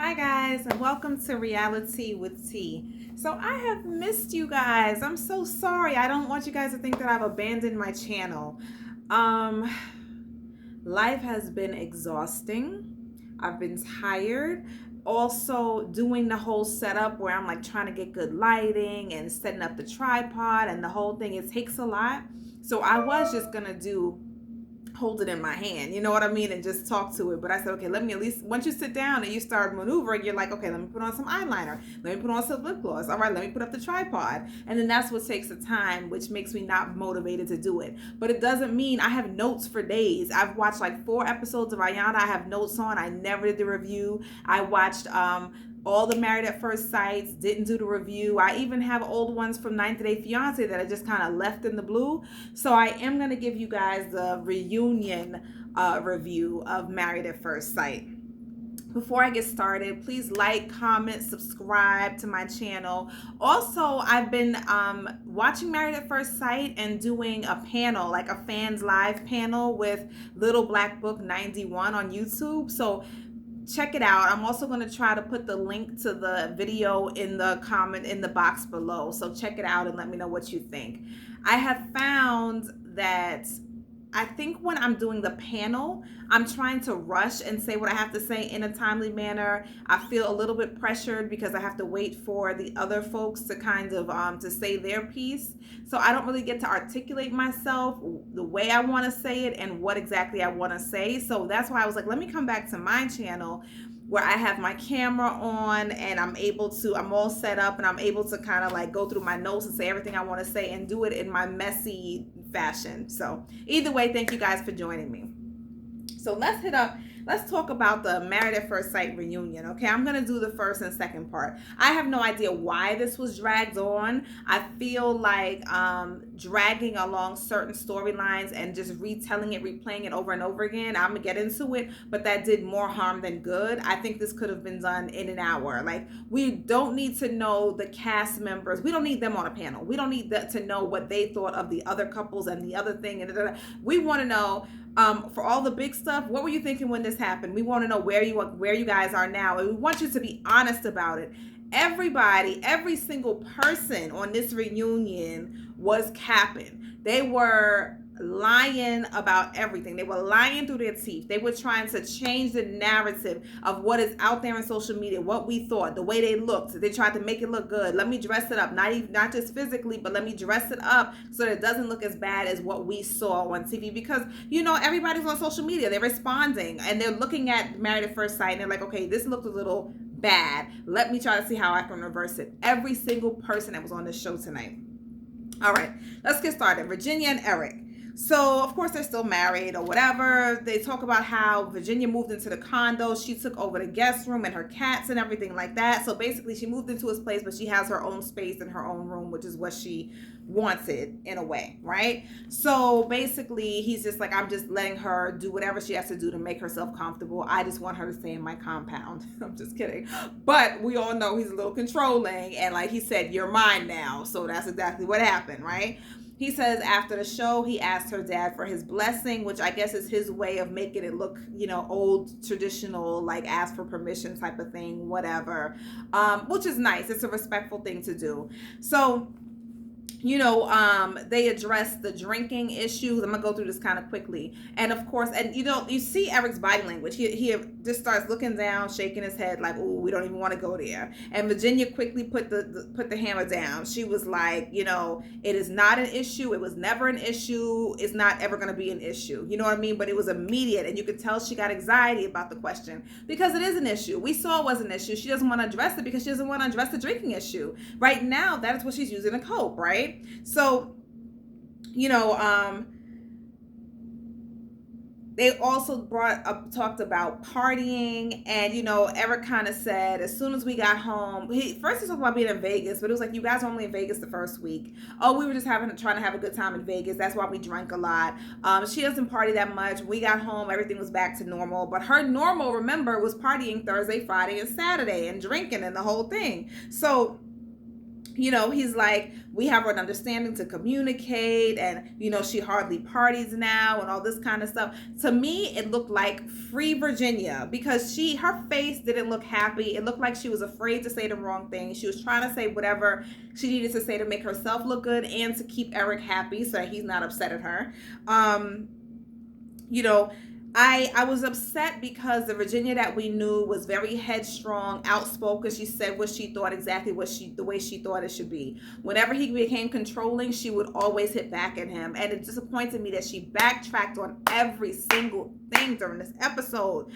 Hi guys, and welcome to Reality with T. So I have missed you guys. I'm so sorry. I don't want you guys to think that I've abandoned my channel. Um Life has been exhausting. I've been tired. Also doing the whole setup where I'm like trying to get good lighting and setting up the tripod and the whole thing, it takes a lot. So I was just going to do hold it in my hand, you know what I mean, and just talk to it. But I said, okay, let me at least, once you sit down and you start maneuvering, you're like, okay, let me put on some eyeliner, let me put on some lip gloss, all right, let me put up the tripod. And then that's what takes the time, which makes me not motivated to do it. But it doesn't mean I have notes for days. I've watched like 4 episodes of Ayana. I have notes on. I never did the review. I watched all the Married at First Sights, didn't do the review. I even have old ones from 90 Day Fiance that I just kind of left in the blue. So I am going to give you guys the reunion review of Married at First Sight. Before I get started, please like, comment, subscribe to my channel. Also, I've been watching Married at First Sight and doing a panel, like a fans live panel with Little Black Book 91 on YouTube. So check it out. I'm also going to try to put the link to the video in the comment in the box below. So check it out and let me know what you think. I have found that I think when I'm doing the panel, I'm trying to rush and say what I have to say in a timely manner. I feel a little bit pressured because I have to wait for the other folks to kind of to say their piece. So I don't really get to articulate myself the way I want to say it and what exactly I want to say. So that's why I was like, let me come back to my channel where I have my camera on and I'm all set up and I'm able to kind of like go through my notes and say everything I want to say and do it in my messy fashion. So either way, thank you guys for joining me. So let's talk about the Married at First Sight reunion. Okay, I'm gonna do the first and second part. I have no idea why this was dragged on. I feel like dragging along certain storylines and just retelling it, replaying it over and over again. I'm gonna get into it, but that did more harm than good. I think this could have been done in an hour. Like, we don't need to know the cast members. We don't need them on a panel. We don't need to know what they thought of the other couples and the other thing. And we want to know for all the big stuff, what were you thinking when this happened? We want to know where you guys are now, and we want you to be honest about it. Everybody, every single person on this reunion was capping. They were lying about everything. They were lying through their teeth. They were trying to change the narrative of what is out there in social media, what we thought, the way they looked. They tried to make it look good. Let me dress it up, not just physically, but let me dress it up so that it doesn't look as bad as what we saw on TV. Because everybody's on social media. They're responding and they're looking at Married at First Sight and they're like, okay, this looked a little bad. Let me try to see how I can reverse it. Every single person that was on this show tonight. All right, let's get started. Virginia and Eric. So, of course, they're still married or whatever. They talk about how Virginia moved into the condo. She took over the guest room and her cats and everything like that. So, basically, she moved into his place, but she has her own space in her own room, which is what she wanted in a way, right? So, basically, he's just like, I'm just letting her do whatever she has to do to make herself comfortable. I just want her to stay in my compound. I'm just kidding. But we all know he's a little controlling. And like he said, you're mine now. So, that's exactly what happened, right? He says after the show, he asked her dad for his blessing, which I guess is his way of making it look, old, traditional, like ask for permission type of thing, whatever, which is nice. It's a respectful thing to do. So, they address the drinking issues. I'm gonna go through this kind of quickly. And of course, and you see Eric's body language. He just starts looking down, shaking his head like, oh, we don't even want to go there. And Virginia quickly put the hammer down. She was like, it is not an issue. It was never an issue. It's not ever gonna be an issue. You know what I mean? But it was immediate, and you could tell she got anxiety about the question because it is an issue. We saw it was an issue. She doesn't want to address it because she doesn't want to address the drinking issue. Right now, that is what she's using to cope, right? So, they also talked about partying, and Eric kind of said as soon as we got home, he talked about being in Vegas, but it was like, you guys were only in Vegas the first week. Oh, we were just trying to have a good time in Vegas. That's why we drank a lot. She doesn't party that much. We got home, everything was back to normal, but her normal, remember, was partying Thursday, Friday, and Saturday and drinking and the whole thing. So He's like, we have an understanding to communicate, and she hardly parties now and all this kind of stuff. To me, it looked like free Virginia, because her face didn't look happy. It looked like she was afraid to say the wrong thing. She was trying to say whatever she needed to say to make herself look good and to keep Eric happy so that he's not upset at her. You know, I was upset because the Virginia that we knew was very headstrong, outspoken. She said what she thought, exactly the way she thought it should be. Whenever he became controlling, she would always hit back at him, and it disappointed me that she backtracked on every single thing during this episode.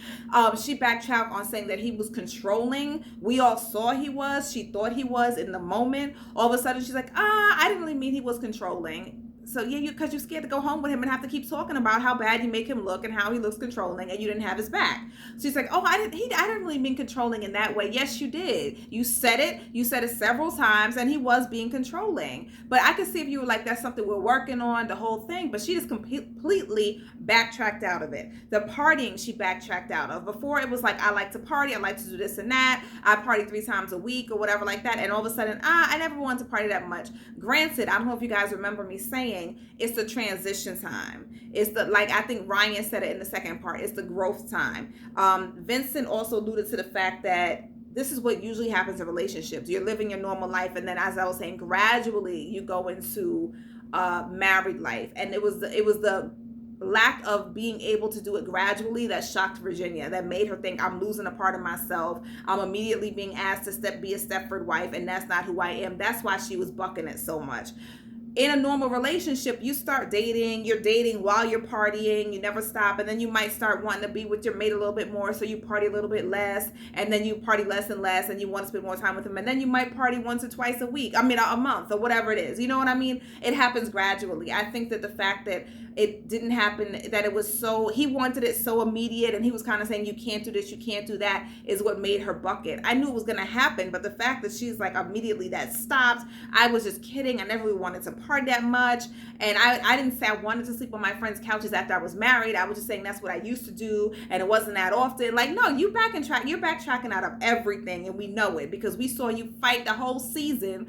She backtracked on saying that he was controlling. We all saw he was. She thought he was in the moment. All of a sudden, she's like, I didn't really mean he was controlling. So yeah, because you're scared to go home with him and have to keep talking about how bad you make him look and how he looks controlling, and you didn't have his back. She's like, I didn't really mean controlling in that way. Yes, you did. You said it several times, and he was being controlling. But I could see if you were like, that's something we're working on, the whole thing. But she just completely backtracked out of it. The partying, she backtracked out of. Before, it was like, I like to party, I like to do this and that, I party 3 times a week or whatever like that. And all of a sudden, I never wanted to party that much. Granted, I don't know if you guys remember me saying, it's the transition time. It's the, like, I think Ryan said it in the second part, it's the growth time. Vincent also alluded to the fact that this is what usually happens in relationships. You're living your normal life, and then, as I was saying, gradually you go into married life. And it was the lack of being able to do it gradually that shocked Virginia, that made her think, I'm losing a part of myself. I'm immediately being asked to be a Stepford wife, and that's not who I am. That's why she was bucking it so much. In a normal relationship, you start dating, you're dating while you're partying, you never stop, and then you might start wanting to be with your mate a little bit more, so you party a little bit less, and then you party less and less, and you want to spend more time with him, and then you might party once or twice a week, a month, or whatever it is. You know what I mean? It happens gradually. I think that the fact that it didn't happen, that it was so, he wanted it so immediate, and he was kind of saying, you can't do this, you can't do that, is what made her bucket. I knew it was going to happen, but the fact that she's like, immediately that stopped, I was just kidding. I never really wanted to party that much. And I didn't say I wanted to sleep on my friends' couches after I was married. I was just saying that's what I used to do, and it wasn't that often. Like, no, you're backtracking out of everything, and we know it because we saw you fight the whole season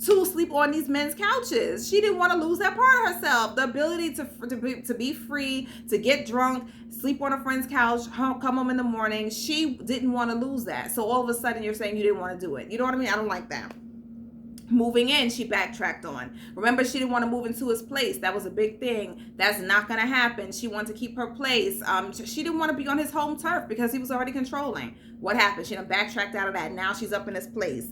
to sleep on these men's couches. She didn't want to lose that part of herself. The ability to be free, to get drunk, sleep on a friend's couch, come home in the morning. She didn't want to lose that. So all of a sudden you're saying you didn't want to do it. You know what I mean? I don't like that. Moving in, she backtracked on. Remember, she didn't want to move into his place. That was a big thing. That's not going to happen. She wanted to keep her place. She didn't want to be on his home turf because he was already controlling. What happened? She done backtracked out of that. Now she's up in his place.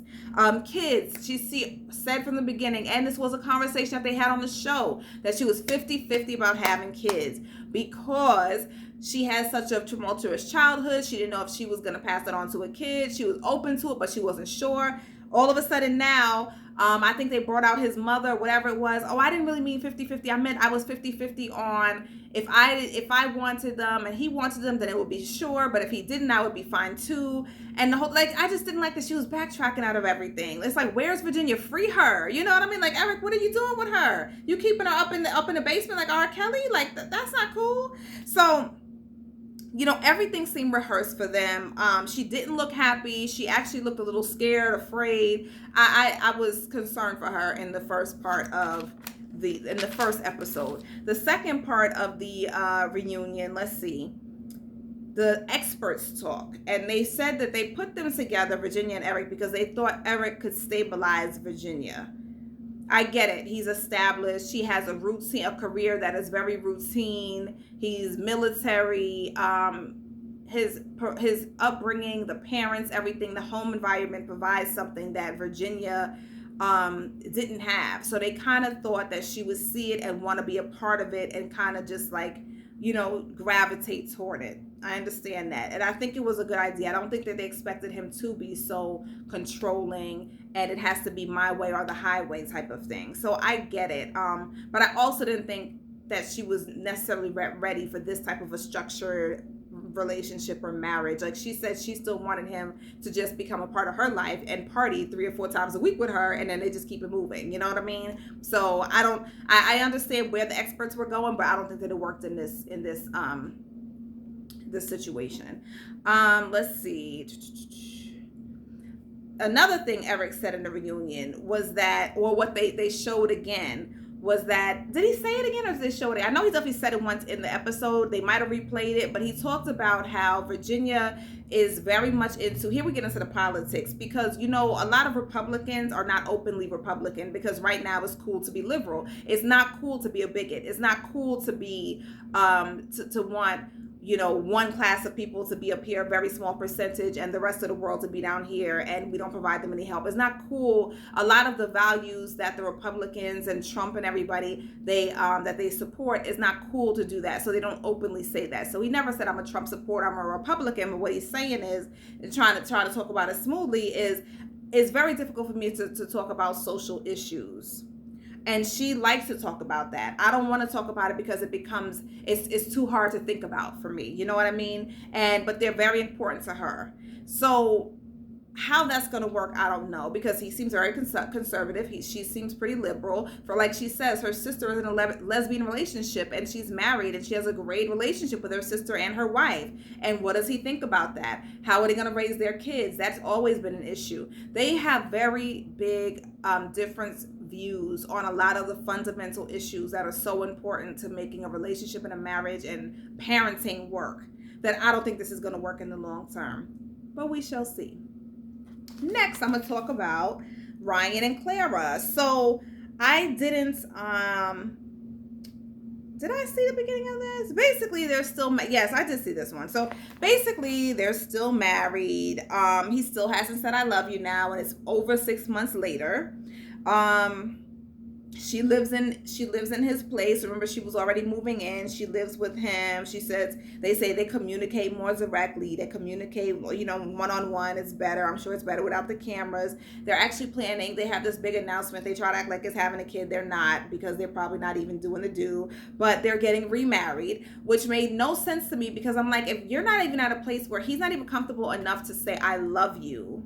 Kids, she said from the beginning, and this was a conversation that they had on the show, that she was 50-50 about having kids because she had such a tumultuous childhood. She didn't know if she was going to pass it on to a kid. She was open to it, but she wasn't sure. All of a sudden now, I think they brought out his mother, whatever it was. I didn't really mean 50-50. I meant I was 50-50 on if I wanted them and he wanted them, then it would be sure. But if he didn't, I would be fine too. And the whole, I just didn't like that she was backtracking out of everything. It's like, where's Virginia? Free her. You know what I mean? Like, Eric, what are you doing with her? You keeping her up in the basement like R. Kelly? Like, that's not cool. So, everything seemed rehearsed for them. She didn't look happy. She actually looked a little scared, afraid. I was concerned for her in the first part of in the first episode. The second part of the reunion, let's see. The experts talk, and they said that they put them together, Virginia and Eric, because they thought Eric could stabilize Virginia. I get it. He's established. He has a career that is very routine. He's military. His upbringing, the parents, everything, the home environment provides something that Virginia didn't have. So they kind of thought that she would see it and want to be a part of it and kind of just gravitate toward it. I understand that. And I think it was a good idea. I don't think that they expected him to be so controlling and it has to be my way or the highway type of thing. So I get it. But I also didn't think that she was necessarily ready for this type of a structured relationship or marriage. Like she said, she still wanted him to just become a part of her life and party 3 or 4 times a week with her, and then they just keep it moving. You know what I mean? So I understand where the experts were going, but I don't think that it worked in this situation. Let's see. another thing Eric said in the reunion was that, or what they showed again, was that, did he say it again or did they show it? I know he definitely said it once in the episode. They might have replayed it, but he talked about how Virginia is very much into, here we get into the politics, because, you know, a lot of Republicans are not openly Republican because right now it's cool to be liberal. It's not cool to be a bigot. It's not cool to be, to want, you know, one class of people to be up here, a very small percentage, and the rest of the world to be down here, and we don't provide them any help. It's not cool. A lot of the values that the Republicans and Trump and everybody that they support, is not cool to do that. So they don't openly say that. So he never said I'm a Trump supporter, I'm a Republican. But what he's saying is, trying to talk about it smoothly, is it's very difficult for me to talk about social issues. And she likes to talk about that. I don't want to talk about it because it becomes, it's too hard to think about for me. You know what I mean? But they're very important to her. So how that's going to work, I don't know, because he seems very conservative. She seems pretty liberal. For, like she says, her sister is in a lesbian relationship and she's married and she has a great relationship with her sister and her wife. And what does he think about that? How are they going to raise their kids? That's always been an issue. They have very big different views on a lot of the fundamental issues that are so important to making a relationship and a marriage and parenting work, that I don't think this is going to work in the long term. But we shall see. Next, I'm going to talk about Ryan and Clara. So I did I see the beginning of this? Basically, they're still, yes, I did see this one. So basically, they're still married. He still hasn't said I love you now, and it's over 6 months later. She lives in his place. Remember, she was already moving in. She lives with him. She says, they say they communicate more directly. They communicate, you know, one-on-one. It's better. I'm sure it's better without the cameras. They're actually planning. They have this big announcement. They try to act like it's having a kid. They're not, because they're probably not even doing the do. But they're getting remarried, which made no sense to me, because I'm like, if you're not even at a place where he's not even comfortable enough to say, I love you,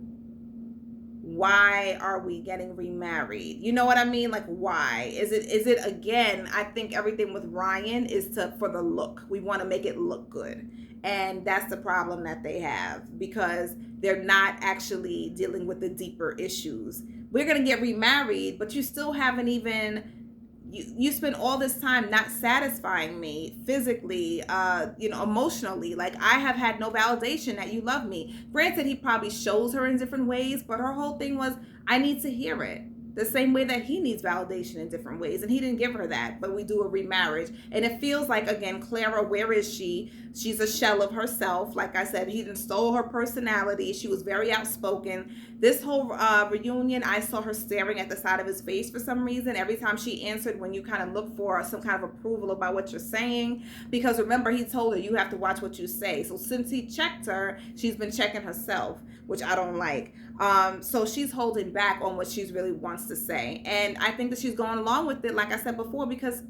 why are we getting remarried? You know what I mean? Like, why? Is it again, I think everything with Ryan is for the look. We want to make it look good. And that's the problem that they have, because they're not actually dealing with the deeper issues. We're going to get remarried, but you still haven't even, you spend all this time not satisfying me physically, emotionally. Like, I have had no validation that you love me. Granted, he probably shows her in different ways, but her whole thing was, I need to hear it. The same way that he needs validation in different ways. And he didn't give her that, but we do a remarriage. And it feels like, again, Clara, where is she? She's a shell of herself. Like I said, he stole her personality. She was very outspoken. This whole reunion, I saw her staring at the side of his face for some reason. Every time she answered, when you kind of look for some kind of approval about what you're saying. Because remember, he told her, you have to watch what you say. So since he checked her, she's been checking herself, which I don't like. So she's holding back on what she really wants to say. And I think that she's going along with it, like I said before, because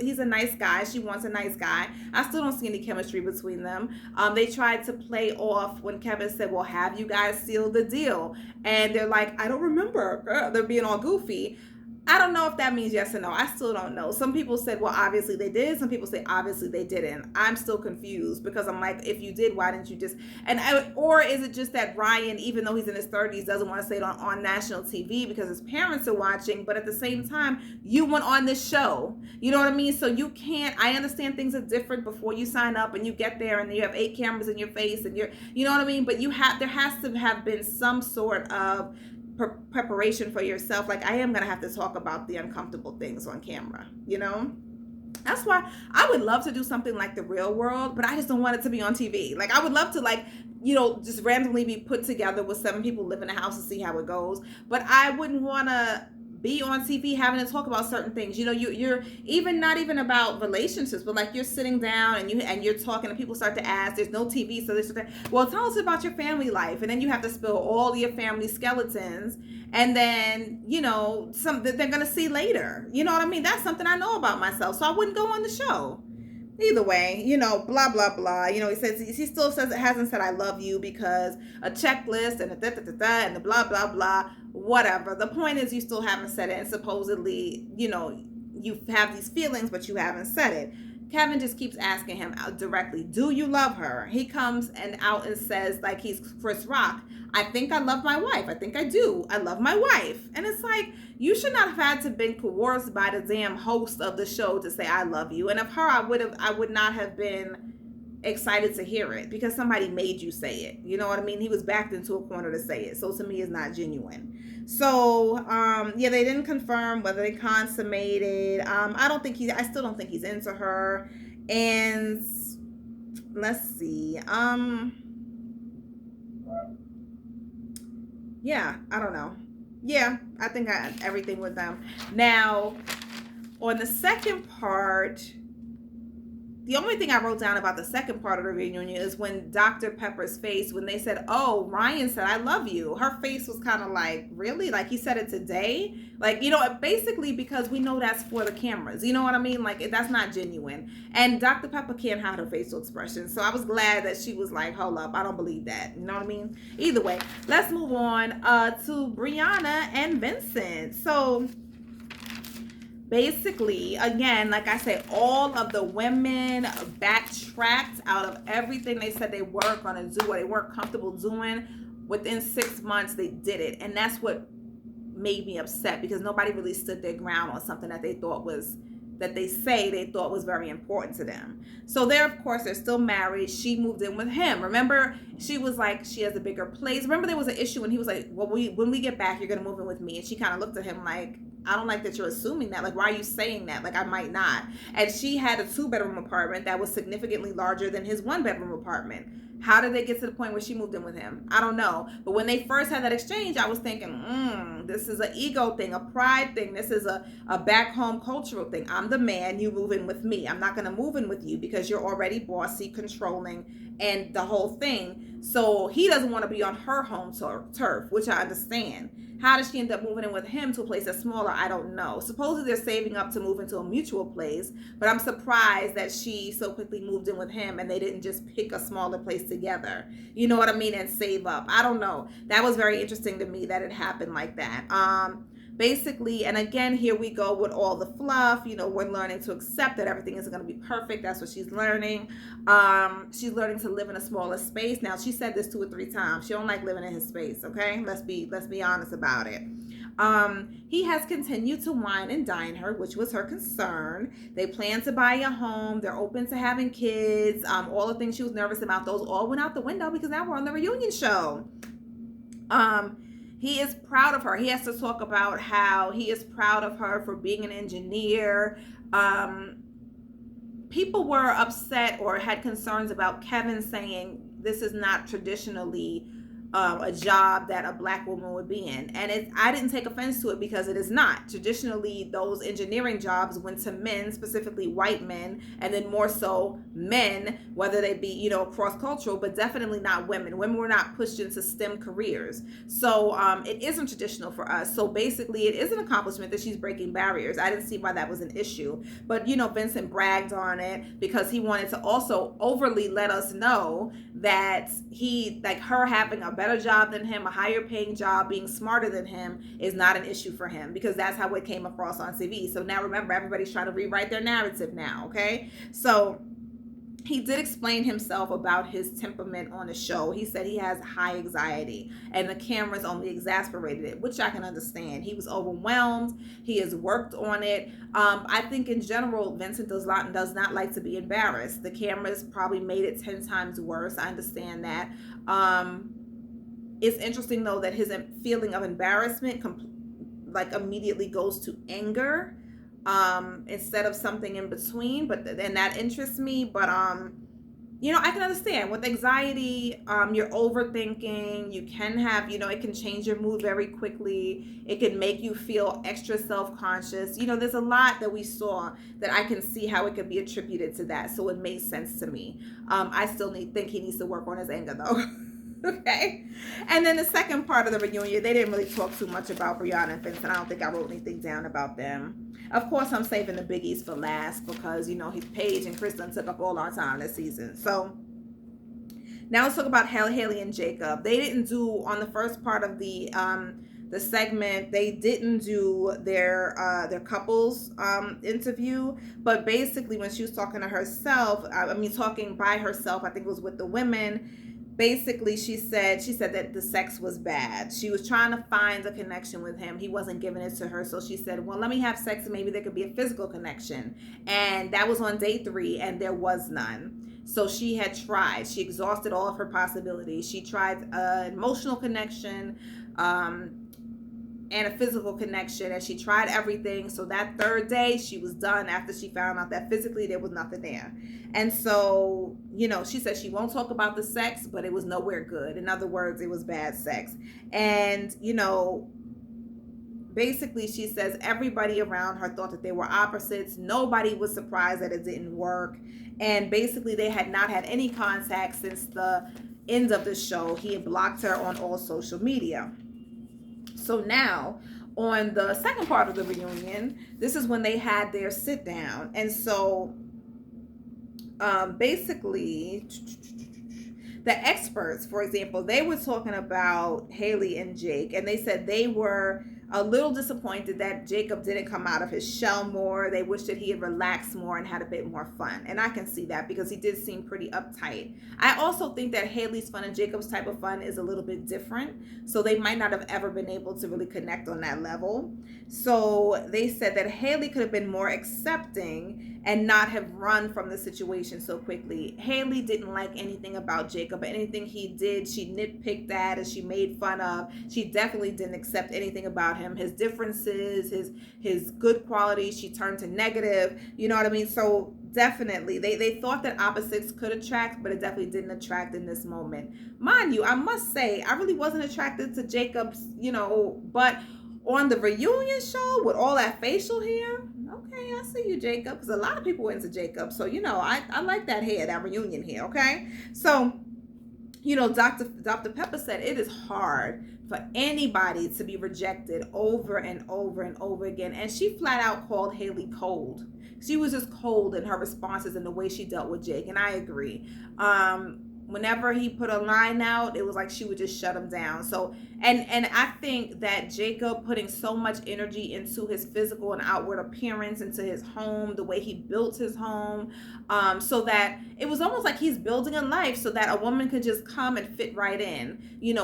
he's a nice guy. She wants a nice guy. I still don't see any chemistry between them. They tried to play off when Kevin said, well, have you guys sealed the deal? And they're like, I don't remember. They're being all goofy. I don't know if that means yes or no. I still don't know. Some people said, well, obviously they did. Some people say, obviously they didn't. I'm still confused, because I'm like, if you did, why didn't you just, or is it just that Ryan, even though he's in his 30s, doesn't want to say it on national TV because his parents are watching, but at the same time, you went on this show. You know what I mean? So you can't, I understand things are different before you sign up and you get there and you have 8 cameras in your face and you know what I mean? But there has to have been some sort of preparation for yourself. Like, I am gonna have to talk about the uncomfortable things on camera, you know. That's why I would love to do something like The Real World, but I just don't want it to be on TV. Like, I would love to, like, you know, just randomly be put together with 7 people live in a house and see how it goes. But I wouldn't want to be on TV having to talk about certain things. You know, you're even not even about relationships, but like you're sitting down and you're talking and people start to ask, there's no TV, so this, well, tell us about your family life, and then you have to spill all your family skeletons, and then, you know, some that they're gonna see later. You know what I mean? That's something I know about myself, so I wouldn't go on the show. Either way, you know, blah, blah, blah. You know, he still says it hasn't said I love you because a checklist and and the blah, blah, blah, whatever. The point is, you still haven't said it, and supposedly, you know, you have these feelings, but you haven't said it. Kevin just keeps asking him out directly, do you love her? He comes and out and says, like he's Chris Rock, I think I love my wife. I think I do. I love my wife. And it's like, you should not have had to been coerced by the damn host of the show to say I love you. And of her, I would not have been excited to hear it because somebody made you say it. You know what I mean? He was backed into a corner to say it. So to me, it's not genuine. So yeah, they didn't confirm whether they consummated. I still don't think he's into her. And let's see. Yeah, I don't know. Yeah, I think I had everything with them. Now, on the second part, the only thing I wrote down about the second part of the reunion is when Dr. Pepper's face, when they said, oh, Ryan said, I love you. Her face was kind of like, really? Like he said it today? Like, you know, basically because we know that's for the cameras. You know what I mean? Like, that's not genuine. And Dr. Pepper can't hide her facial expression. So I was glad that she was like, hold up, I don't believe that. You know what I mean? Either way, let's move on to Brianna and Vincent. So basically, again, like I said, all of the women backtracked out of everything they said they were going to do, what they weren't comfortable doing. Within 6 months, they did it. And that's what made me upset, because nobody really stood their ground on something that they thought was, that they thought was very important to them. So they're, of course, they're still married. She moved in with him. Remember, she was like, she has a bigger place. Remember, there was an issue when he was like, well, when we get back, you're going to move in with me. And she kind of looked at him like, I don't like that you're assuming that. Like, why are you saying that? Like, I might not. And she had a 2-bedroom apartment that was significantly larger than his 1-bedroom apartment. How did they get to the point where she moved in with him? I don't know. But when they first had that exchange, I was thinking, this is an ego thing, a pride thing. This is a back home cultural thing. I'm the man, you move in with me. I'm not going to move in with you because you're already bossy, controlling, and the whole thing. So he doesn't want to be on her home turf, which I understand. How did she end up moving in with him to a place that's smaller? I don't know. Supposedly they're saving up to move into a mutual place, but I'm surprised that she so quickly moved in with him and they didn't just pick a smaller place together. You know what I mean? And save up. I don't know. That was very interesting to me that it happened like that. Basically, and again, here we go with all the fluff. You know, we're learning to accept that everything isn't going to be perfect. That's what she's learning. She's learning to live in a smaller space. Now, she said this 2 or 3 times. She don't like living in his space, okay? Let's be honest about it. He has continued to wine and dine her, which was her concern. They plan to buy a home. They're open to having kids. All the things she was nervous about, those all went out the window because now we're on the reunion show. He is proud of her. He has to talk about how he is proud of her for being an engineer. People were upset or had concerns about Kevin saying this is not traditionally a job that a black woman would be in. And I didn't take offense to it because it is not. Traditionally, those engineering jobs went to men, specifically white men, and then more so men, whether they be, you know, cross-cultural, but definitely not women. Women were not pushed into STEM careers. So it isn't traditional for us. So basically, it is an accomplishment that she's breaking barriers. I didn't see why that was an issue. But, you know, Vincent bragged on it because he wanted to also overly let us know that he, like, her having a better job than him, a higher paying job, being smarter than him is not an issue for him, because that's how it came across on TV. So now remember, everybody's trying to rewrite their narrative now, okay? So he did explain himself about his temperament on the show. He said he has high anxiety and the cameras only exasperated it, which I can understand. He was overwhelmed. He has worked on it. I think in general, Vincent does not like to be embarrassed. The cameras probably made it 10 times worse. I understand that. It's interesting though that his feeling of embarrassment like immediately goes to anger. Instead of something in between, and that interests me. But you know, I can understand with anxiety, you're overthinking. You can have, you know, it can change your mood very quickly. It can make you feel extra self-conscious. You know, there's a lot that we saw that I can see how it could be attributed to that. So it makes sense to me. I still think he needs to work on his anger though. Okay. And then the second part of the reunion, they didn't really talk too much about Brianna and Vincent. I don't think I wrote anything down about them. Of course, I'm saving the biggies for last because, you know, Paige and Kristen took up all our time this season. So now let's talk about Haley and Jacob. They didn't do, on the first part of the the segment, they didn't do their couples interview, but basically when she was talking to herself, I mean talking by herself, I think it was with the women. Basically, she said that the sex was bad. She was trying to find a connection with him. He wasn't giving it to her, so she said, "Well, let me have sex, and maybe there could be a physical connection." And that was on day 3, and there was none. So she had tried. She exhausted all of her possibilities. She tried an emotional connection, and a physical connection, and she tried everything. So that 3rd day she was done after she found out that physically there was nothing there. And so, she said she won't talk about the sex, but it was nowhere good. In other words, it was bad sex. And basically she says everybody around her thought that they were opposites. Nobody was surprised that it didn't work, and basically they had not had any contact since the end of the show. He had blocked her on all social media. So now, on the second part of the reunion, this is when they had their sit down. And so, basically, the experts, for example, they were talking about Haley and Jake, and they said they were a little disappointed that Jacob didn't come out of his shell more. They wish that he had relaxed more and had a bit more fun. And I can see that because he did seem pretty uptight. I also think that Haley's fun and Jacob's type of fun is a little bit different. So they might not have ever been able to really connect on that level. So they said that Haley could have been more accepting and not have run from the situation so quickly. Haley didn't like anything about Jacob. Anything he did, she nitpicked at and she made fun of. She definitely didn't accept anything about him. His differences, his good qualities, she turned to negative. You know what I mean? So definitely, they thought that opposites could attract, but it definitely didn't attract in this moment. Mind you, I must say, I really wasn't attracted to Jacob's, but on the reunion show with all that facial hair, okay, I see you, Jacob, because a lot of people were into Jacob. So, I like that hair, that reunion hair, okay? So, Dr. Pepper said it is hard for anybody to be rejected over and over and over again. And she flat out called Haley cold. She was just cold in her responses and the way she dealt with Jake. And I agree. Whenever he put a line out, it was like she would just shut him down. So, and I think that Jacob putting so much energy into his physical and outward appearance, into his home, the way he built his home, so that it was almost like he's building a life so that a woman could just come and fit right in,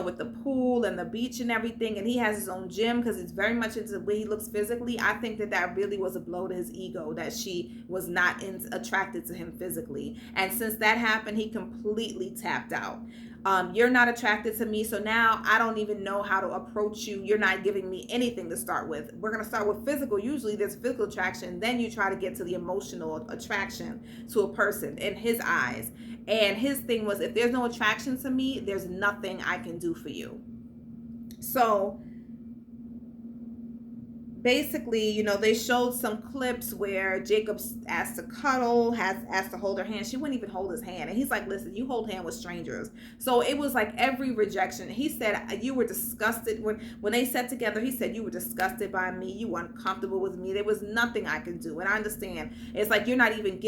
with the pool and the beach and everything. And he has his own gym because it's very much into the way he looks physically. I think that really was a blow to his ego, that she was not attracted to him physically. And since that happened, he completely tapped out. You're not attracted to me, so now I don't even know how to approach you. You're not giving me anything to start with. We're going to start with physical. Usually there's physical attraction, then you try to get to the emotional attraction to a person in his eyes. And his thing was, if there's no attraction to me, there's nothing I can do for you. So basically, they showed some clips where Jacob asked to cuddle, asked to hold her hand. She wouldn't even hold his hand. And he's like, listen, you hold hand with strangers. So it was like every rejection. He said, you were disgusted. When they sat together, he said, you were disgusted by me. You were uncomfortable with me. There was nothing I could do. And I understand. It's like you're not even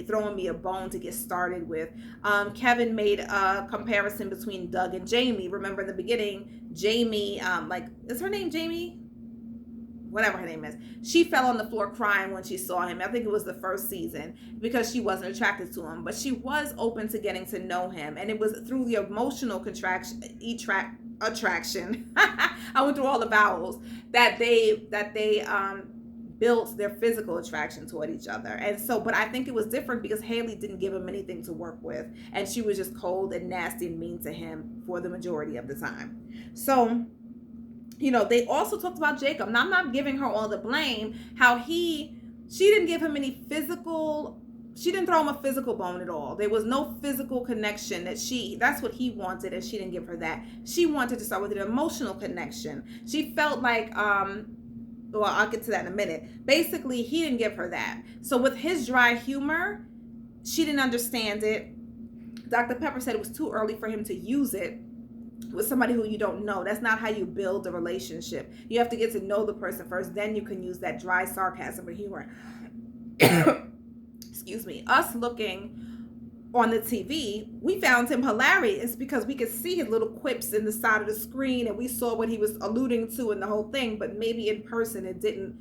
throwing me a bone to get started with. Kevin made a comparison between Doug and Jamie. Remember in the beginning, Jamie, is her name Jamie? Whatever her name is, she fell on the floor crying when she saw him. I think it was the first season, because she wasn't attracted to him, but she was open to getting to know him, and it was through the emotional attraction. I went through all the vowels that they built their physical attraction toward each other. And so, but I think it was different because Haley didn't give him anything to work with, and she was just cold and nasty and mean to him for the majority of the time. So, they also talked about Jacob. Now, I'm not giving her all the blame. She didn't give him she didn't throw him a physical bone at all. There was no physical connection that's what he wanted, and she didn't give her that. She wanted to start with an emotional connection. She felt like, well, I'll get to that in a minute. Basically, he didn't give her that. So with his dry humor, she didn't understand it. Dr. Pepper said it was too early for him to use it with somebody who you don't know. That's not how you build a relationship. You have to get to know the person first, then you can use that dry sarcasm or humor. Excuse me. Us looking on the TV, we found him hilarious because we could see his little quips in the side of the screen and we saw what he was alluding to in the whole thing, but maybe in person it didn't,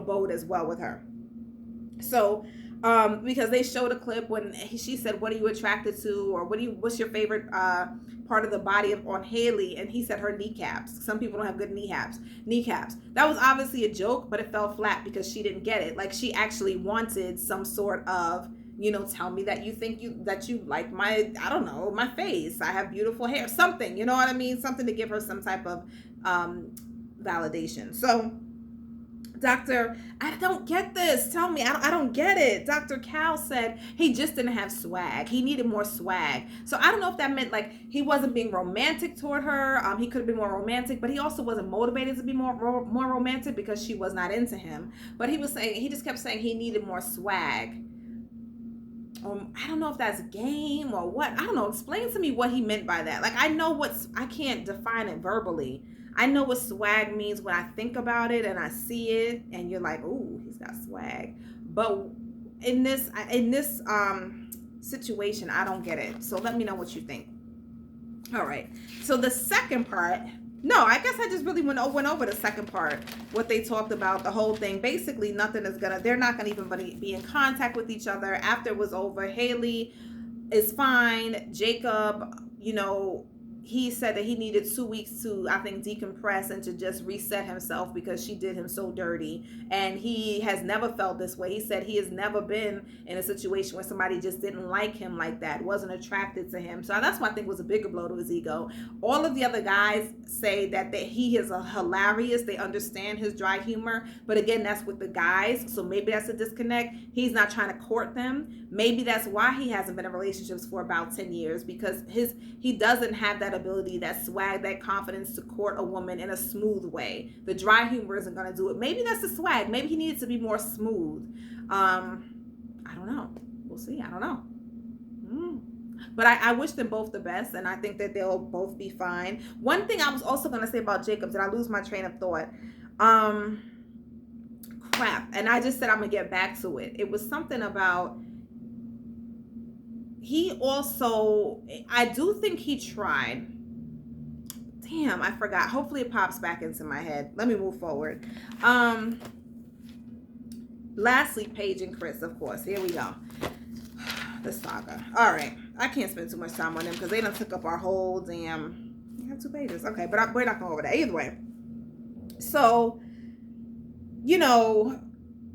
bode as well with her. So, because they showed a clip when she said, "What are you attracted to?" or "What's your favorite part of the body on Haley?" And he said her kneecaps. Some people don't have good kneecaps. That was obviously a joke, but it fell flat because she didn't get it. Like, she actually wanted some sort of, tell me that you like I don't know, my face. I have beautiful hair. Something, you know what I mean? Something to give her some type of validation. So, I don't get this. Tell me, I don't get it. Dr. Cal said he just didn't have swag. He needed more swag. So I don't know if that meant like he wasn't being romantic toward her. He could have been more romantic, but he also wasn't motivated to be more romantic because she was not into him. But he just kept saying he needed more swag. I don't know if that's game or what. I don't know. Explain to me what he meant by that. Like, I can't define it verbally. I know what swag means when I think about it and I see it and you're like, "Ooh, he's got swag." But in this situation, I don't get it. So let me know what you think. All right. So the second part, no, I guess I just really went over the second part, what they talked about, the whole thing. Basically, they're not gonna even be in contact with each other after it was over. Haley is fine. Jacob, he said that he needed 2 weeks to, I think, decompress and to just reset himself because she did him so dirty. And he has never felt this way. He said he has never been in a situation where somebody just didn't like him like that, wasn't attracted to him. So that's what I think was a bigger blow to his ego. All of the other guys say that he is hilarious. They understand his dry humor. But again, that's with the guys. So maybe that's a disconnect. He's not trying to court them. Maybe that's why he hasn't been in relationships for about 10 years, because he doesn't have that ability, that swag, that confidence to court a woman in a smooth way. The dry humor isn't going to do it. Maybe that's the swag. Maybe he needs to be more smooth. I don't know. We'll see. I don't know. But I wish them both the best, and I think that they'll both be fine. One thing I was also going to say about Jacob, did I lose my train of thought? Crap. And I just said I'm going to get back to it. It was something about... I do think he tried. Damn, I forgot. Hopefully it pops back into my head. Let me move forward. Lastly, Paige and Chris, of course. Here we go. The saga. All right. I can't spend too much time on them because they done took up our whole damn... We have 2 pages. Okay, but we're not going over that. Either way. So,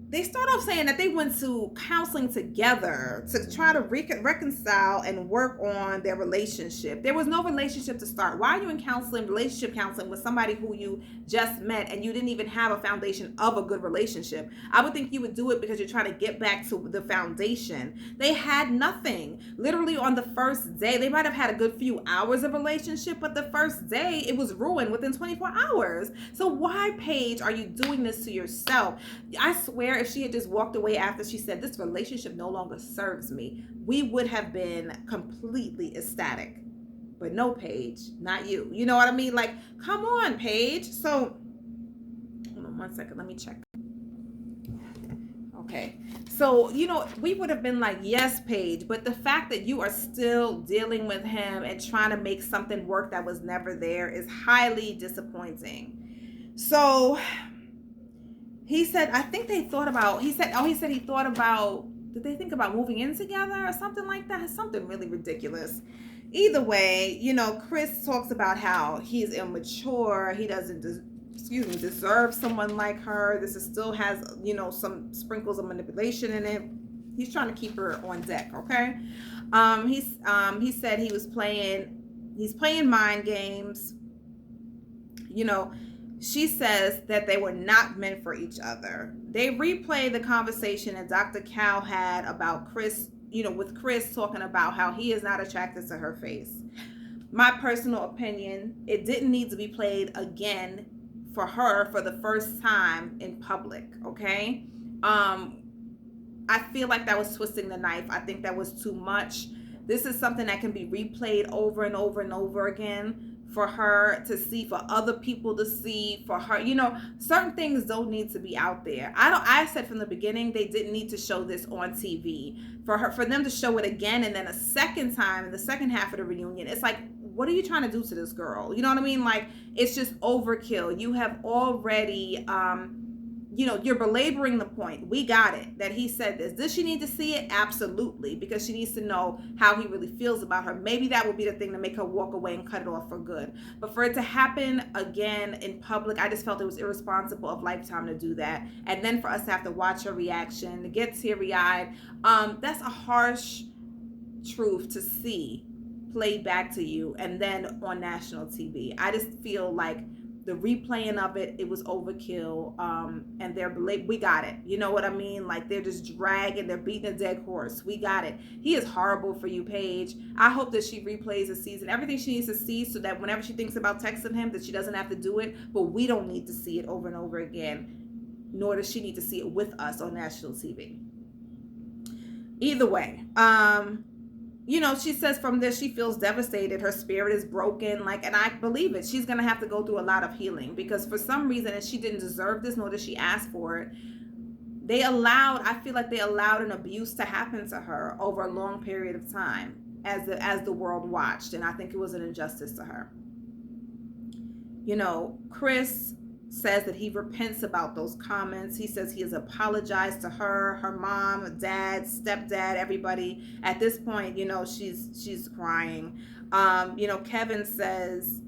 they start off saying that they went to counseling together to try to reconcile and work on their relationship. There was no relationship to start. Why are you in relationship counseling with somebody who you just met and you didn't even have a foundation of a good relationship? I would think you would do it because you're trying to get back to the foundation. They had nothing. Literally on the first day, they might have had a good few hours of relationship, but the first day it was ruined within 24 hours. So why, Paige, are you doing this to yourself? I swear, if she had just walked away after she said, "This relationship no longer serves me," we would have been completely ecstatic. But no, Paige, not you. You know what I mean? Like, come on, Paige. So, hold on 1 second. Let me check. Okay. So, we would have been like, yes, Paige, but the fact that you are still dealing with him and trying to make something work that was never there is highly disappointing. So, he said, I think they thought about, he said he thought about, did they think about moving in together or something like that? Something really ridiculous. Either way, Chris talks about how he's immature. He doesn't, deserve someone like her. This still has, some sprinkles of manipulation in it. He's trying to keep her on deck, okay? He said he's playing mind games. She says that they were not meant for each other. They replay the conversation that Dr. Cal had about Chris, with Chris talking about how he is not attracted to her face. My personal opinion, it didn't need to be played again for her for the first time in public, okay? I feel like that was twisting the knife. I think that was too much. This is something that can be replayed over and over and over again for her to see, for other people to see, for her, certain things don't need to be out there. I said from the beginning they didn't need to show this on TV. For them to show it again and then a second time in the second half of the reunion, it's like, what are you trying to do to this girl? You know what I mean? Like, it's just overkill. You have already you're belaboring the point. We got it that he said this. Does she need to see it? Absolutely, because she needs to know how he really feels about her. Maybe that would be the thing to make her walk away and cut it off for good. But for it to happen again in public, I just felt it was irresponsible of Lifetime to do that. And then for us to have to watch her reaction, to get teary-eyed, that's a harsh truth to see played back to you and then on national TV. I just feel like the replaying of it was overkill, and we got it. You know what I mean? Like, they're just dragging, they're beating a dead horse. We got it. He is horrible for you, Paige. I hope that she replays the season, everything she needs to see, so that whenever she thinks about texting him, that she doesn't have to do it. But we don't need to see it over and over again, nor does she need to see it with us on national TV. Either way, she says from this, she feels devastated. Her spirit is broken. And I believe it. She's going to have to go through a lot of healing, because for some reason, and she didn't deserve this, nor did she ask for it, I feel like they allowed an abuse to happen to her over a long period of time as the world watched. And I think it was an injustice to her. Chris says that he repents about those comments. He says he has apologized to her mom, dad, stepdad, everybody. At this point, she's crying. Kevin says,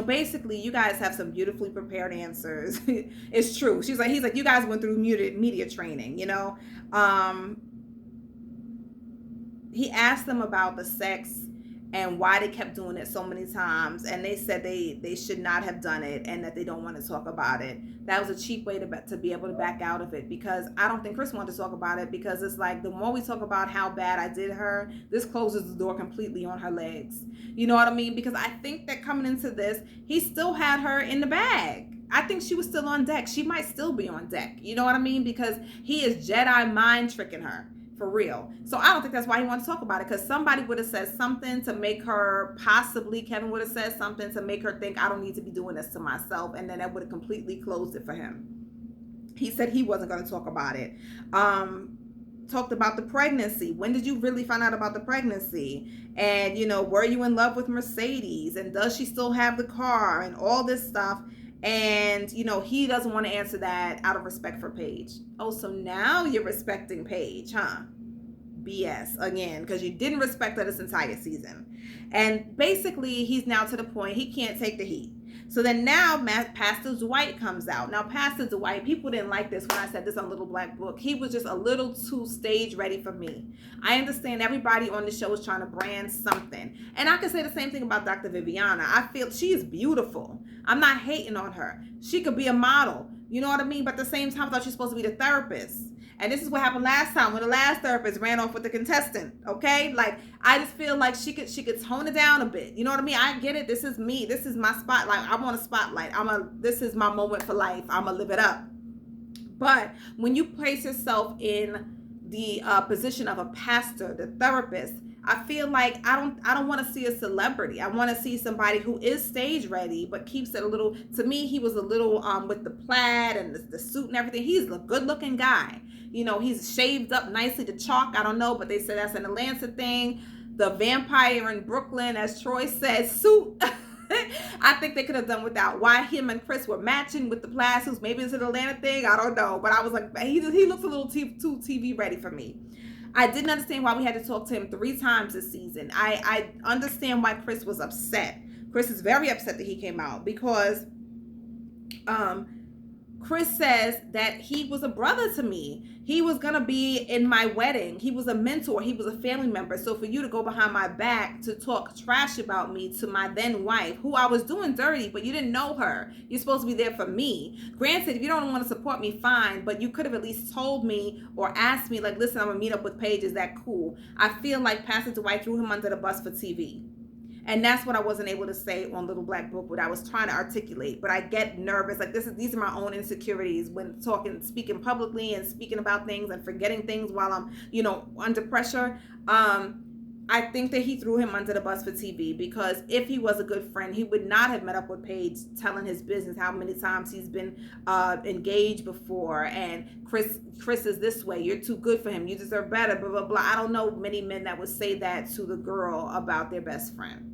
basically, you guys have some beautifully prepared answers. It's true. He's like, you guys went through media training, He asked them about the sex and why they kept doing it so many times, and they said they should not have done it and that they don't want to talk about it. That was a cheap way to be able to back out of it, because I don't think Chris wanted to talk about it, because it's like, the more we talk about how bad I did her, this closes the door completely on her legs. You know what I mean? Because I think that coming into this, he still had her in the bag. I think she was still on deck. She might still be on deck. You know what I mean? Because he is Jedi mind tricking her. For real. So I don't think that's why he wanted to talk about it, because somebody would have said something to make her, possibly Kevin would have said something to make her think, I don't need to be doing this to myself, and then that would have completely closed it for him. He said he wasn't going to talk about it. Talked about the pregnancy. When did you really find out about the pregnancy? And, were you in love with Mercedes? And does she still have the car? And all this stuff. And, he doesn't want to answer that out of respect for Paige. Oh, so now you're respecting Paige, huh? BS again, because you didn't respect her this entire season. And basically, he's now to the point he can't take the heat. So then now Pastor Dwight comes out. Now, Pastor Dwight, people didn't like this when I said this on Little Black Book. He was just a little too stage ready for me. I understand everybody on the show is trying to brand something. And I can say the same thing about Dr. Viviana. I feel she is beautiful. I'm not hating on her. She could be a model. You know what I mean? But at the same time, I thought she was supposed to be the therapist. And this is what happened last time when the last therapist ran off with the contestant. Okay, I just feel like she could tone it down a bit. You know what I mean? I get it. This is me. This is my spotlight. I want a spotlight. This is my moment for life. I'm gonna live it up. But when you place yourself in the position of a pastor, the therapist, I feel like I don't want to see a celebrity. I want to see somebody who is stage ready, but keeps it a little. To me, he was a little with the plaid and the suit and everything. He's a good looking guy. He's shaved up nicely to chalk. I don't know, but they said that's an Atlanta thing. The vampire in Brooklyn, as Troy said, suit. I think they could have done without. Why him and Chris were matching with the plaid suits. Maybe it's an Atlanta thing. I don't know. But I was like, he looks a little too TV ready for me. I didn't understand why we had to talk to him 3 times this season. I understand why Chris was upset. Chris is very upset that he came out, because Chris says that he was a brother to me. He was going to be in my wedding. He was a mentor. He was a family member. So for you to go behind my back to talk trash about me to my then wife, who I was doing dirty, but you didn't know her. You're supposed to be there for me. Granted, if you don't want to support me, fine, but you could have at least told me or asked me, like, listen, I'm going to meet up with Paige. Is that cool? I feel like Pastor Dwight threw him under the bus for TV. And that's what I wasn't able to say on Little Black Book, what I was trying to articulate. But I get nervous. Like, these are my own insecurities when speaking publicly and speaking about things and forgetting things while I'm, under pressure. I think that he threw him under the bus for TV, because if he was a good friend, he would not have met up with Paige telling his business, how many times he's been engaged before, and Chris is this way, you're too good for him, you deserve better, blah, blah, blah. I don't know many men that would say that to the girl about their best friend.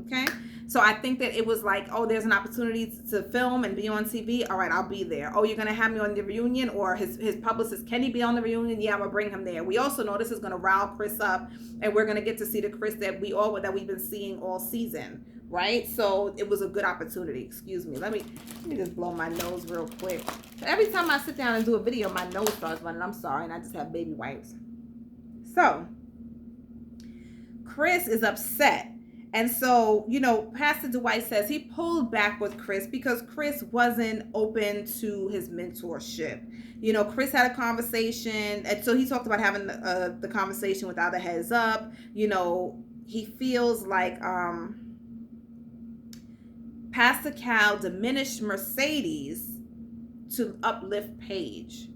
Okay? So I think that it was like, oh, there's an opportunity to film and be on TV. All right, I'll be there. Oh, you're going to have me on the reunion? Or his publicist, can he be on the reunion? Yeah, I'm going to bring him there. We also know this is going to rile Chris up, and we're going to get to see the Chris that we've been seeing all season, right? So it was a good opportunity. Excuse me. Let me just blow my nose real quick. Every time I sit down and do a video, my nose starts running. I'm sorry, and I just have baby wipes. So Chris is upset. And so, Pastor Dwight says he pulled back with Chris because Chris wasn't open to his mentorship. Chris had a conversation, and so he talked about having the conversation without a heads up. He feels like Pastor Cal diminished Mercedes to uplift Paige.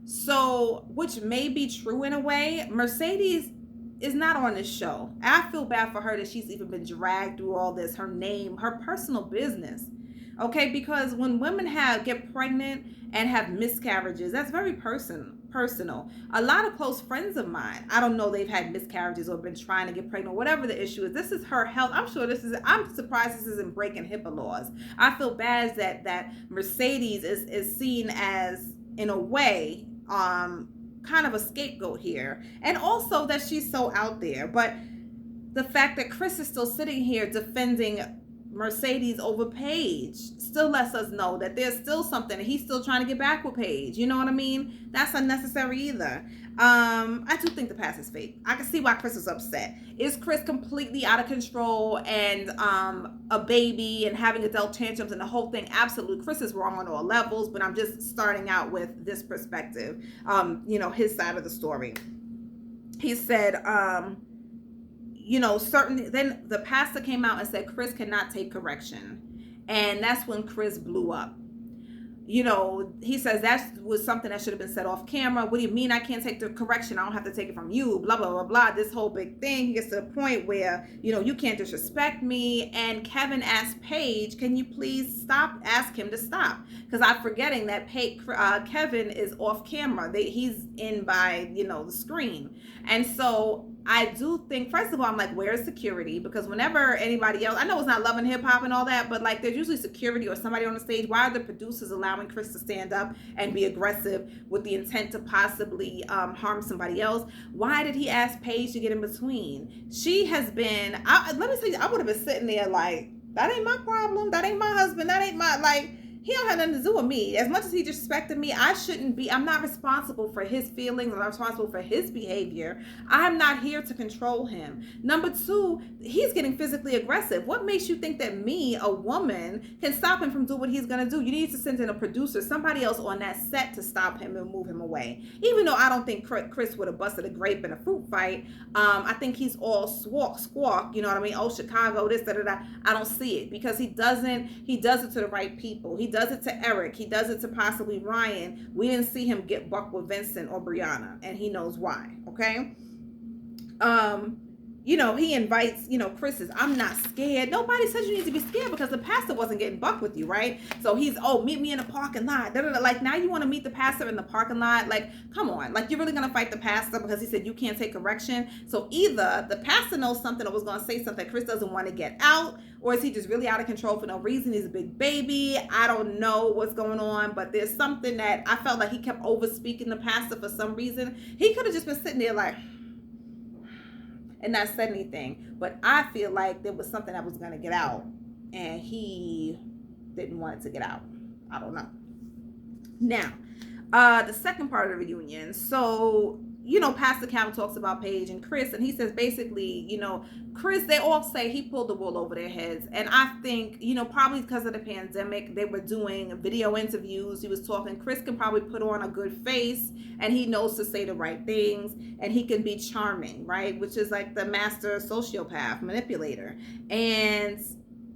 So, which may be true in a way. Mercedes is not on this show. I feel bad for her that she's even been dragged through all this, her name, her personal business. Okay, because when women get pregnant and have miscarriages, that's very personal. A lot of close friends of mine, I don't know, they've had miscarriages or been trying to get pregnant, whatever the issue is. This is her health. I'm surprised this isn't breaking HIPAA laws. I feel bad that Mercedes is seen as, in a way, kind of a scapegoat here, and also that she's so out there. But the fact that Chris is still sitting here defending Mercedes over Paige still lets us know that there's still something, and he's still trying to get back with Paige. You know what I mean? That's unnecessary either. I do think the past is fake. I can see why Chris is upset. Is Chris completely out of control and a baby and having adult tantrums and the whole thing? Absolutely. Chris is wrong on all levels, but I'm just starting out with this perspective, his side of the story. He said, certainly, then the pastor came out and said Chris cannot take correction. And that's when Chris blew up. He says that was something that should have been said off camera. What do you mean I can't take the correction? I don't have to take it from you, blah, blah, blah, blah. This whole big thing. He gets to the point where, you can't disrespect me. And Kevin asked Paige, can you please stop? Ask him to stop. Because I'm forgetting that Kevin is off camera. He's in by, the screen. And so I do think, first of all, I'm like, where's security? Because whenever anybody else, I know it's not Love and Hip Hop and all that, but like there's usually security or somebody on the stage. Why are the producers allowing Chris to stand up and be aggressive with the intent to possibly harm somebody else? Why did he ask Paige to get in between? She has been, let me tell you, I would have been sitting there like, that ain't my problem. That ain't my husband. That ain't my, like, he don't have nothing to do with me. As much as he disrespected me, I'm not responsible for his feelings. I'm not responsible for his behavior. I'm not here to control him. Number two, he's getting physically aggressive. What makes you think that me, a woman, can stop him from doing what he's going to do? You need to send in a producer, somebody else on that set to stop him and move him away. Even though I don't think Chris would have busted a grape in a fruit fight, I think he's all squawk, you know what I mean? Oh, Chicago, this, da, da, da. I don't see it because he does it to the right people. He does it to Eric. He does it to possibly Ryan. We didn't see him get bucked with Vincent or Brianna, and he knows why. Okay. He invites, Chris's, I'm not scared. Nobody says you need to be scared because the pastor wasn't getting bucked with you, right? So he's, meet me in the parking lot. Like, now you want to meet the pastor in the parking lot? Like, come on. Like, you're really going to fight the pastor because he said you can't take correction? So either the pastor knows something or was going to say something Chris doesn't want to get out, or is he just really out of control for no reason? He's a big baby. I don't know what's going on, but there's something that I felt like he kept over speaking the pastor for some reason. He could have just been sitting there like, and not said anything. But I feel like there was something that was going to get out, and he didn't want it to get out. I don't know. Now, the second part of the reunion. So, Pastor Calvin talks about Paige and Chris, and he says basically, Chris, they all say he pulled the wool over their heads. And I think, probably because of the pandemic, they were doing video interviews. He was talking. Chris can probably put on a good face, and he knows to say the right things, and he can be charming, right? Which is like the master sociopath, manipulator. And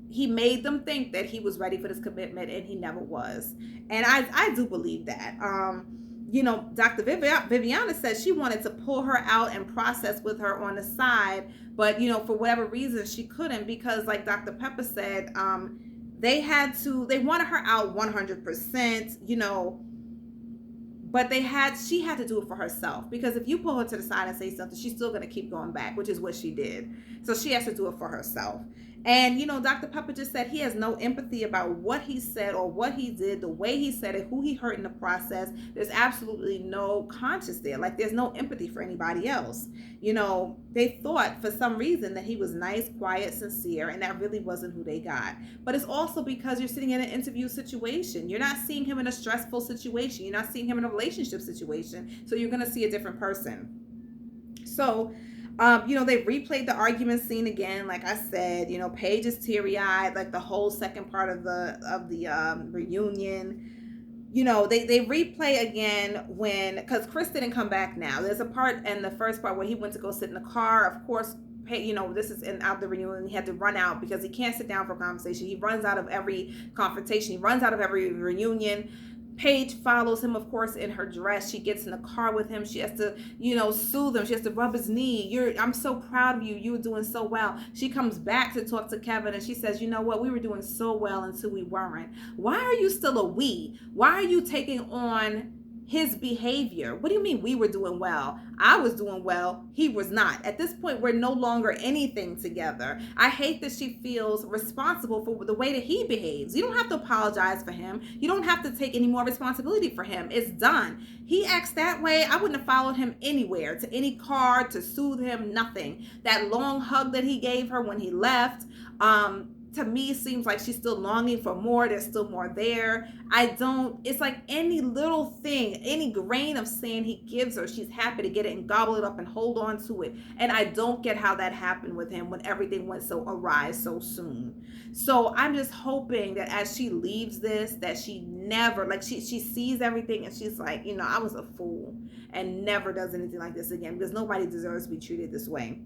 he made them think that he was ready for this commitment, and he never was. And I do believe that. Dr. Viviana said she wanted to pull her out and process with her on the side, but for whatever reason she couldn't, because like Dr. Pepper said, they wanted her out 100%, but she had to do it for herself, because if you pull her to the side and say something, she's still going to keep going back, which is what she did. So she has to do it for herself. And Dr. Pepper just said he has no empathy about what he said or what he did, the way he said it, who he hurt in the process. There's absolutely no conscience there. Like, there's no empathy for anybody else. They thought for some reason that he was nice, quiet, sincere, and that really wasn't who they got. But it's also because you're sitting in an interview situation. You're not seeing him in a stressful situation. You're not seeing him in a relationship situation. So you're going to see a different person. So they replayed the argument scene again. Like I said, Paige is teary-eyed, like the whole second part of the reunion. They replay again because Chris didn't come back now. There's a part in the first part where he went to go sit in the car. Of course, this is out the reunion. He had to run out because he can't sit down for a conversation. He runs out of every confrontation. He runs out of every reunion. Paige follows him, of course, in her dress. She gets in the car with him. She has to, soothe him. She has to rub his knee. I'm so proud of you. You were doing so well. She comes back to talk to Kevin, and she says, you know what? We were doing so well until we weren't. Why are you still a we? Why are you taking on his behavior? What do you mean we were doing well? I was doing well. He was not. At this point, we're no longer anything together. I hate that she feels responsible for the way that he behaves. You don't have to apologize for him. You don't have to take any more responsibility for him. It's done. He acts that way. I wouldn't have followed him anywhere, to any car, to soothe him, nothing. That long hug that he gave her when he left, to me, seems like she's still longing for more. There's still more there. It's like any little thing, any grain of sand he gives her, she's happy to get it and gobble it up and hold on to it. And I don't get how that happened with him when everything went so awry so soon. So I'm just hoping that as she leaves this, that she never, like she sees everything and she's like, I was a fool, and never does anything like this again, because nobody deserves to be treated this way.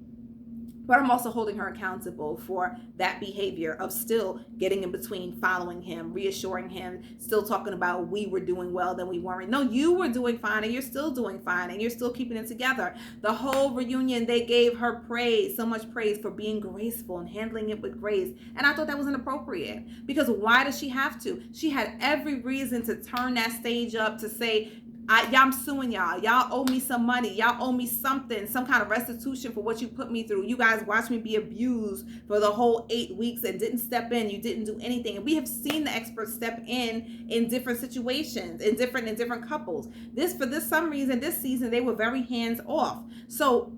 But I'm also holding her accountable for that behavior of still getting in between, following him, reassuring him, still talking about we were doing well, then we weren't. No, you were doing fine, and you're still doing fine, and you're still keeping it together. The whole reunion, they gave her praise, so much praise for being graceful and handling it with grace. And I thought that was inappropriate, because why does she have to? She had every reason to turn that stage up to say, I'm suing y'all. Y'all owe me some money. Y'all owe me something, some kind of restitution for what you put me through. You guys watched me be abused for the whole 8 weeks and didn't step in. You didn't do anything. And we have seen the experts step in different situations, in different couples. For some reason, this season, they were very hands off. So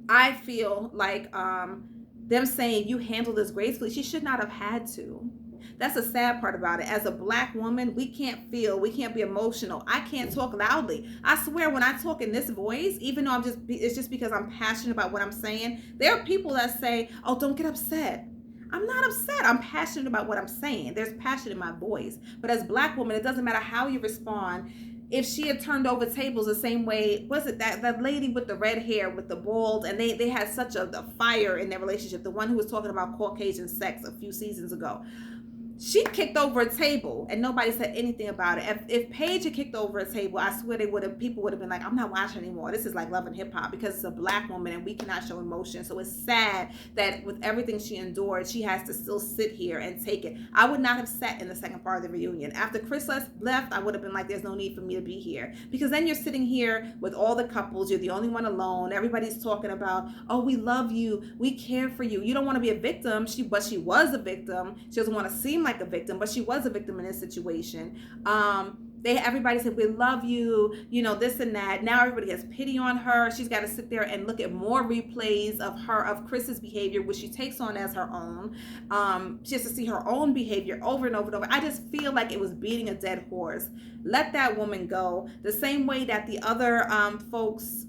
I feel like them saying you handled this gracefully, she should not have had to. That's the sad part about it. As a Black woman, we can't be emotional. I can't talk loudly. I swear, when I talk in this voice, even though it's just because I'm passionate about what I'm saying, there are people that say, oh, don't get upset. I'm not upset. I'm passionate about what I'm saying. There's passion in my voice. But as Black women, it doesn't matter how you respond. If she had turned over tables the same way, was it that lady with the red hair, with the bald, and they had such a fire in their relationship, the one who was talking about Caucasian sex a few seasons ago. She kicked over a table and nobody said anything about it. If Paige had kicked over a table, I swear people would have been like, I'm not watching anymore. This is like Love and Hip Hop, because it's a Black woman and we cannot show emotion. So it's sad that with everything she endured, she has to still sit here and take it. I would not have sat in the second part of the reunion. After Chris left, I would have been like, there's no need for me to be here. Because then you're sitting here with all the couples. You're the only one alone. Everybody's talking about, oh, we love you. We care for you. You don't want to be a victim. But she was a victim. She doesn't want to seem like a victim, but she was a victim in this situation. Everybody said, we love you, this and that. Now everybody has pity on her. She's got to sit there and look at more replays of Chris's behavior, which she takes on as her own. She has to see her own behavior over and over and over. I just feel like it was beating a dead horse. Let that woman go. The same way that the other folks,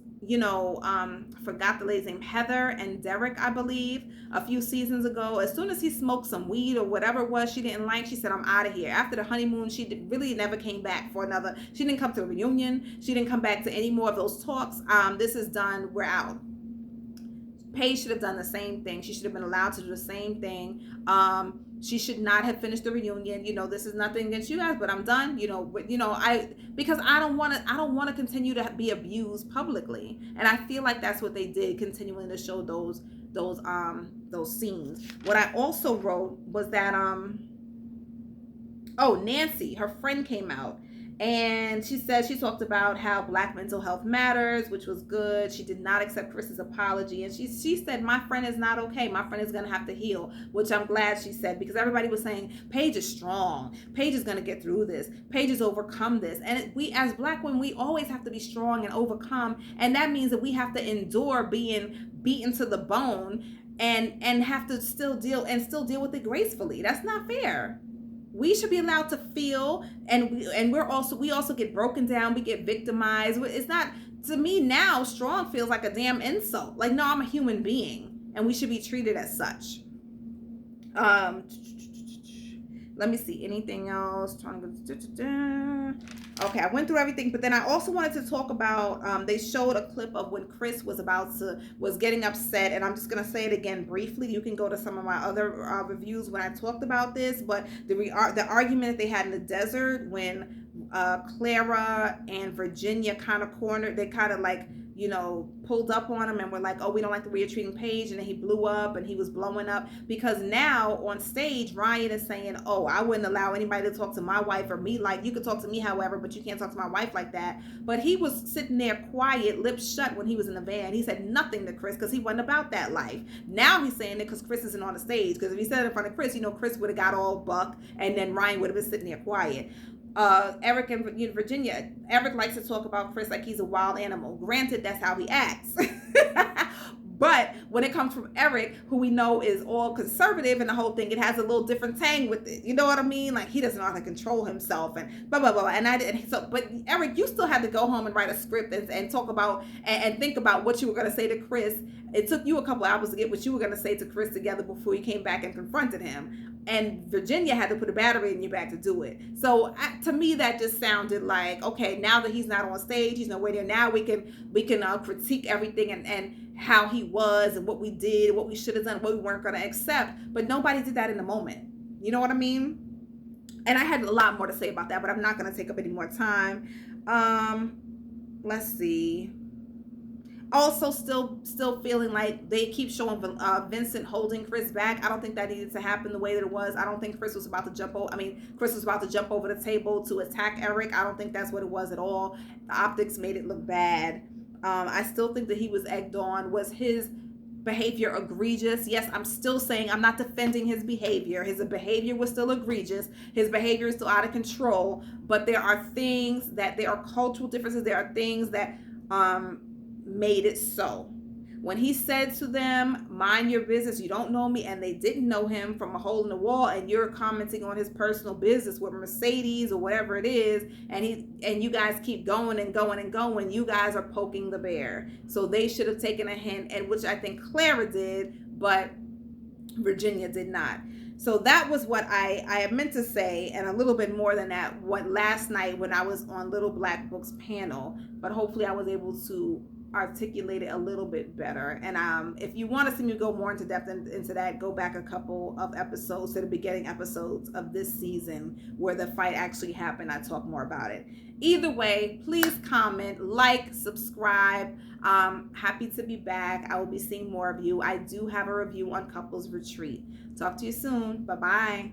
forgot the lady's name, Heather and Derek, I believe, a few seasons ago. As soon as he smoked some weed or whatever it was she didn't like, she said, I'm out of here. After the honeymoon, she really never came back for another. She didn't come to a reunion. She didn't come back to any more of those talks. This is done. We're out. Paige should have done the same thing. She should have been allowed to do the same thing. She should not have finished the reunion. This is nothing against you guys, but I'm done. Because I don't want to continue to be abused publicly. And I feel like that's what they did, continuing to show those scenes. What I also wrote was that Nancy, her friend, came out and she talked about how Black mental health matters, which was good. She did not accept Chris's apology, and she said, my friend is not okay. My friend is going to have to heal, which I'm glad she said, because everybody was saying Paige is strong. Paige is going to get through this. Paige has overcome this. And we as Black women, we always have to be strong and overcome, and that means that we have to endure being beaten to the bone and have to still deal with it gracefully. That's not fair. We should be allowed to feel, and we also get broken down. We get victimized. It's not, to me now, strong feels like a damn insult. Like, no, I'm a human being, and we should be treated as such. Let me see, anything else? Okay, I went through everything, but then I also wanted to talk about, they showed a clip of when Chris was getting upset, and I'm just going to say it again briefly. You can go to some of my other reviews when I talked about this, but the argument that they had in the desert when Clara and Virginia kind of cornered, they kind of like, pulled up on him and were like, oh, we don't like the way you're treating Paige, and then he blew up and he was blowing up, because now on stage Ryan is saying, oh, I wouldn't allow anybody to talk to my wife or me like, you could talk to me however, but you can't talk to my wife like that. But he was sitting there quiet, lips shut, when he was in the van. He said nothing to Chris because he wasn't about that life. Now he's saying it because Chris isn't on the stage, because if he said it in front of Chris, Chris would have got all buck, and then Ryan would have been sitting there quiet. Eric and Virginia, Eric likes to talk about Chris like he's a wild animal. Granted, that's how he acts. But when it comes from Eric, who we know is all conservative and the whole thing, it has a little different tang with it. You know what I mean? Like, he doesn't know how to control himself and blah, blah, blah. But Eric, you still had to go home and write a script and talk about and think about what you were going to say to Chris. It took you a couple hours to get what you were going to say to Chris together before you came back and confronted him. And Virginia had to put a battery in your back to do it. So to me, that just sounded like, okay, now that he's not on stage, he's nowhere there. Now we can critique everything and how he was and what we did, what we should have done, what we weren't going to accept. But nobody did that in the moment. You know what I mean? And I had a lot more to say about that, but I'm not going to take up any more time. Let's see. Also, still feeling like they keep showing Vincent holding Chris back. I don't think that needed to happen the way that it was. I don't think Chris was about to jump over the table to attack Eric. I don't think that's what it was at all. The optics made it look bad. I still think that he was egged on. Was his behavior egregious? Yes, I'm still saying, I'm not defending his behavior. His behavior was still egregious. His behavior is still out of control. But there are cultural differences. There are things that made it so. When he said to them, mind your business, you don't know me, and they didn't know him from a hole in the wall, and you're commenting on his personal business with Mercedes or whatever it is, and you guys keep going and going and going, you guys are poking the bear. So they should have taken a hint, and which I think Clara did, but Virginia did not. So that was what I meant to say, and a little bit more than that, what last night when I was on Little Black Book's panel, but hopefully I was able to articulate it a little bit better. And if you want to see me go more into depth into that, go back a couple of episodes to the beginning episodes of this season where the fight actually happened. I talk more about it. Either way, please comment, like, subscribe. Happy to be back. I will be seeing more of you. I do have a review on Couples Retreat. Talk to you soon. Bye-bye.